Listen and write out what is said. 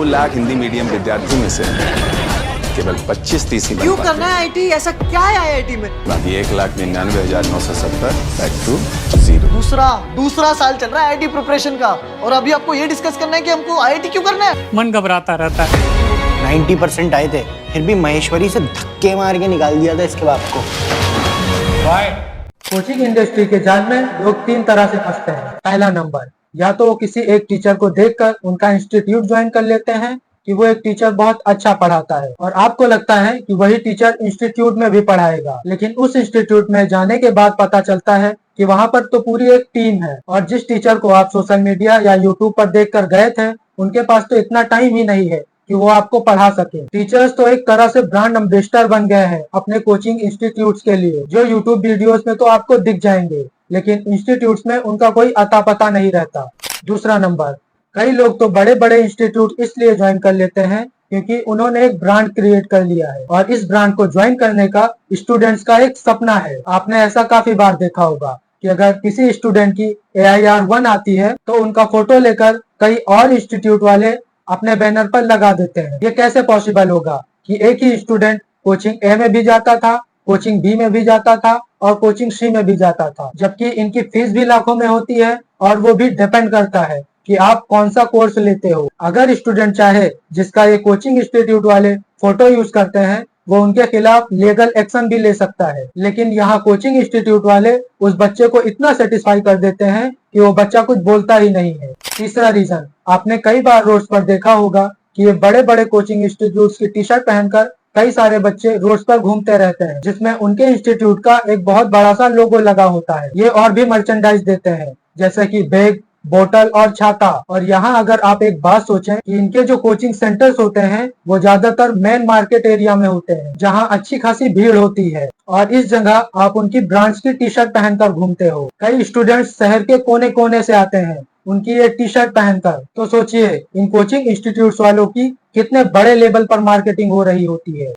2 lakh Hindi medium विद्यार्थियों में से केवल 25-30 ही क्यों करना है आईटी? ऐसा क्या है आईआईटी में? बाकी 1,99,970 बैक टू 0। दूसरा साल चल रहा है आईटी प्रिपरेशन का, और अभी आपको ये डिस्कस करना है कि हमको आईआईटी क्यों करना है? मन घबराता रहता है। 90% आए थे, फिर भी महेश्वरी से धक्के मार के निकाल दिया था इसके बाप को। कोचिंग इंडस्ट्री के जाल में लोग 3 तरह से फंसते हैं। पहला नंबर, या तो वो किसी एक टीचर को देखकर उनका इंस्टीट्यूट ज्वाइन कर लेते हैं कि वो एक टीचर बहुत अच्छा पढ़ाता है, और आपको लगता है कि वही टीचर इंस्टीट्यूट में भी पढ़ाएगा, लेकिन उस इंस्टीट्यूट में जाने के बाद पता चलता है कि वहाँ पर तो पूरी एक टीम है, और जिस टीचर को आप सोशल मीडिया या यूट्यूब पर देखकर गए थे उनके पास तो इतना टाइम ही नहीं है कि वो आपको पढ़ा सके। टीचर्स तो एक तरह से ब्रांड एम्बेसडर बन गए हैं अपने कोचिंग इंस्टीट्यूट्स के लिए, जो यूट्यूब वीडियोस में तो आपको दिख जाएंगे, लेकिन इंस्टीट्यूट्स में उनका कोई अता पता नहीं रहता। दूसरा नंबर, कई लोग तो बड़े बड़े इंस्टीट्यूट इसलिए ज्वाइन कर लेते हैं क्योंकि उन्होंने एक ब्रांड क्रिएट कर लिया है, और इस ब्रांड को ज्वाइन करने का स्टूडेंट्स का एक सपना है। आपने ऐसा काफी बार देखा होगा कि अगर किसी स्टूडेंट की AIR 1 आती है तो उनका फोटो लेकर कई और इंस्टीट्यूट वाले अपने बैनर पर लगा देते हैं। ये कैसे पॉसिबल होगा कि एक ही स्टूडेंट कोचिंग A में भी जाता था, कोचिंग B में भी जाता था और कोचिंग C में भी जाता था, जबकि इनकी फीस भी लाखों में होती है, और वो भी डिपेंड करता है कि आप कौन सा कोर्स लेते हो। अगर स्टूडेंट चाहे जिसका ये कोचिंग इंस्टीट्यूट वाले फोटो यूज करते हैं, वो उनके खिलाफ लीगल एक्शन भी ले सकता है, लेकिन यहाँ कोचिंग इंस्टीट्यूट वाले उस बच्चे को इतना सेटिस्फाई कर देते हैं कि वो बच्चा कुछ बोलता ही नहीं है। तीसरा रीजन, आपने कई बार रोड्स पर देखा होगा कि ये बड़े बड़े कोचिंग इंस्टीट्यूट्स की टी शर्ट पहनकर कई सारे बच्चे रोड्स पर घूमते रहते हैं, जिसमें उनके इंस्टीट्यूट का एक बहुत बड़ा सा लोगो लगा होता है। ये और भी मर्चेंडाइज देते हैं, जैसे कि बैग, बोतल और छाता। और यहाँ अगर आप एक बात सोचें कि इनके जो कोचिंग सेंटर्स होते हैं वो ज्यादातर मेन मार्केट एरिया में होते हैं, जहाँ अच्छी खासी भीड़ होती है, और इस जगह आप उनकी ब्रांड्स की टी शर्ट पहनकर घूमते हो। कई स्टूडेंट्स शहर के कोने कोने से आते हैं उनकी ये टी शर्ट पहनकर। तो सोचिए इन कोचिंग इंस्टीट्यूट्स वालों की कितने बड़े लेवल पर मार्केटिंग हो रही होती है।